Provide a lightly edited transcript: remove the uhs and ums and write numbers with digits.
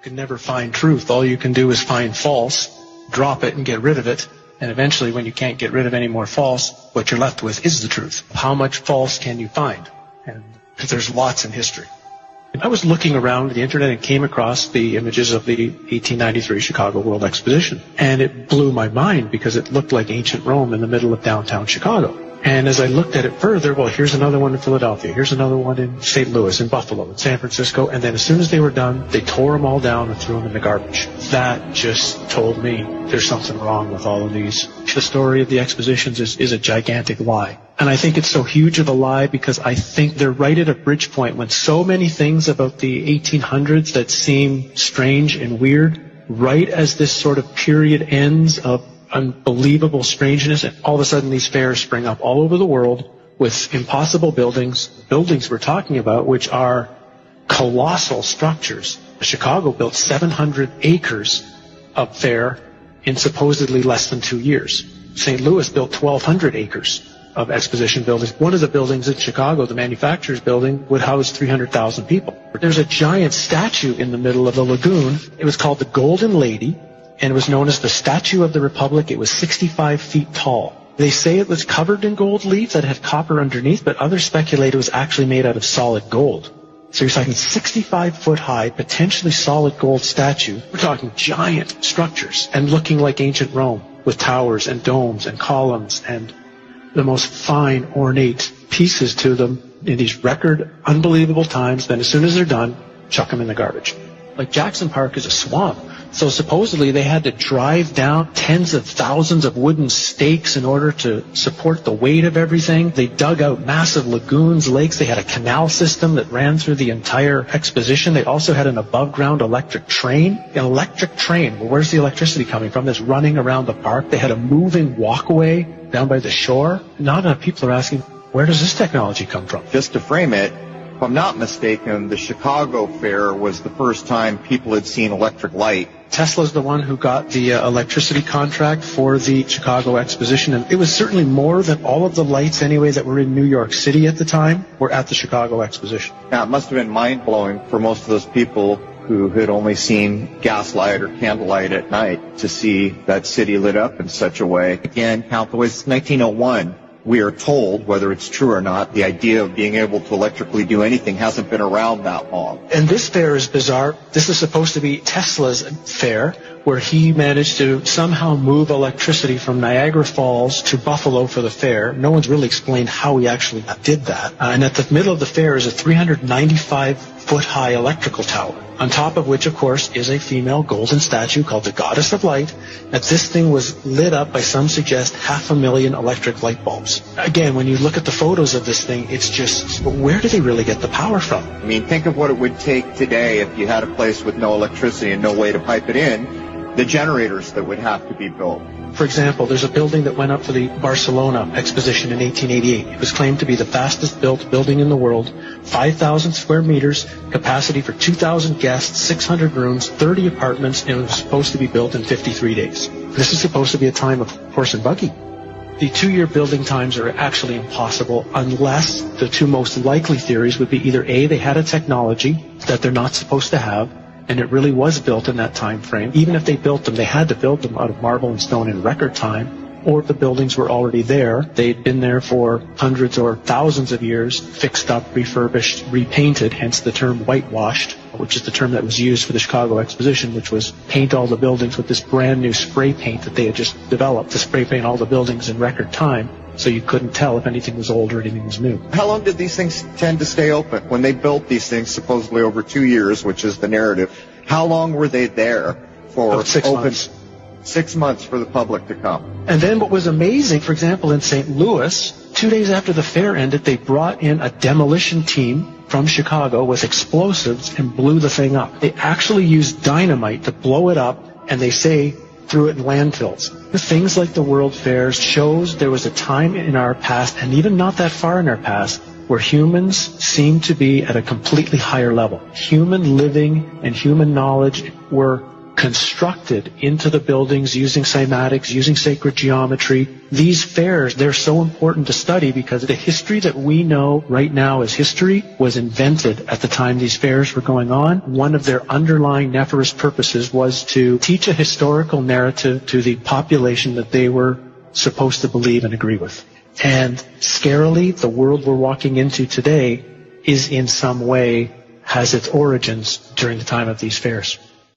You can never find truth. All you can do is find false, drop it and get rid of it. And eventually, when you can't get rid of any more false, what you're left with is the truth. How much false can you find? And there's lots in history. I was looking around the internet and came across the images of the 1893 Chicago World Exposition. And it blew my mind because it looked like ancient Rome in the middle of downtown Chicago. And as I looked at it further, well, here's another one in Philadelphia, here's another one in St. Louis, in Buffalo, in San Francisco, and then as soon as they were done, they tore them all down and threw them in the garbage. That just told me there's something wrong with all of these. The story of the expositions is a gigantic lie. And I think it's so huge of a lie because I think they're right at a bridge point when so many things about the 1800s that seem strange and weird, right as this sort of period ends of unbelievable strangeness, and all of a sudden these fairs spring up all over the world with impossible buildings we're talking about, which are colossal structures. Chicago built 700 acres of fair in supposedly less than 2 years. St. Louis built 1,200 acres of exposition buildings. One of the buildings in Chicago, the manufacturer's building, would house 300,000 people. There's a giant statue in the middle of the lagoon. It was called the Golden Lady, and it was known as the Statue of the Republic. It was 65 feet tall. They say it was covered in gold leaf that had copper underneath, but others speculate it was actually made out of solid gold. So you're talking 65-foot high, potentially solid gold statue. We're talking giant structures and looking like ancient Rome with towers and domes and columns and the most fine, ornate pieces to them in these record, unbelievable times. Then as soon as they're done, chuck them in the garbage. Like Jackson Park is a swamp. So supposedly they had to drive down tens of thousands of wooden stakes in order to support the weight of everything. They dug out massive lagoons, lakes. They had a canal system that ran through the entire exposition. They also had an above-ground electric train. An electric train, well, where's the electricity coming from? That's running around the park. They had a moving walkway down by the shore. Not enough people are asking, where does this technology come from? Just to frame it, if I'm not mistaken, the Chicago Fair was the first time people had seen electric light. Tesla's the one who got the electricity contract for the Chicago Exposition, and it was certainly more than all of the lights anyway that were in New York City at the time were at the Chicago Exposition. Now, it must have been mind-blowing for most of those people who had only seen gaslight or candlelight at night to see that city lit up in such a way. Again, count the ways. It's 1901. We are told, whether it's true or not, the idea of being able to electrically do anything hasn't been around that long. And this fair is bizarre. This is supposed to be Tesla's fair, where he managed to somehow move electricity from Niagara Falls to Buffalo for the fair. No one's really explained how he actually did that. And at the middle of the fair is a 395-foot-high electrical tower, on top of which, of course, is a female golden statue called the Goddess of Light. And this thing was lit up by, some suggest, 500,000 electric light bulbs. Again, when you look at the photos of this thing, it's just, where do they really get the power from? I mean, think of what it would take today if you had a place with no electricity and no way to pipe it in. The generators that would have to be built. For example, there's a building that went up for the Barcelona Exposition in 1888. It was claimed to be the fastest built building in the world. 5,000 square meters, capacity for 2,000 guests, 600 rooms, 30 apartments, and it was supposed to be built in 53 days. This is supposed to be a time of horse and buggy. The 2-year building times are actually impossible unless the two most likely theories would be either A, they had a technology that they're not supposed to have, and it really was built in that time frame. Even if they built them, they had to build them out of marble and stone in record time, or the buildings were already there. They'd been there for hundreds or thousands of years, fixed up, refurbished, repainted, hence the term whitewashed, which is the term that was used for the Chicago Exposition, which was paint all the buildings with this brand new spray paint that they had just developed to spray paint all the buildings in record time, so you couldn't tell if anything was old or anything was new. How long did these things tend to stay open? When they built these things, supposedly over 2 years, which is the narrative, how long were they there for? About 6 months. 6 months for the public to come. And then what was amazing, for example, in St. Louis, 2 days after the fair ended, they brought in a demolition team from Chicago with explosives and blew the thing up. They actually used dynamite to blow it up, and they say threw it in landfills. The things like the World Fairs shows there was a time in our past, and even not that far in our past, where humans seem to be at a completely higher level. Human living and human knowledge were constructed into the buildings using cymatics, using sacred geometry. These fairs, they're so important to study because the history that we know right now as history was invented at the time these fairs were going on. One of their underlying nefarious purposes was to teach a historical narrative to the population that they were supposed to believe and agree with. And scarily, the world we're walking into today is in some way has its origins during the time of these fairs.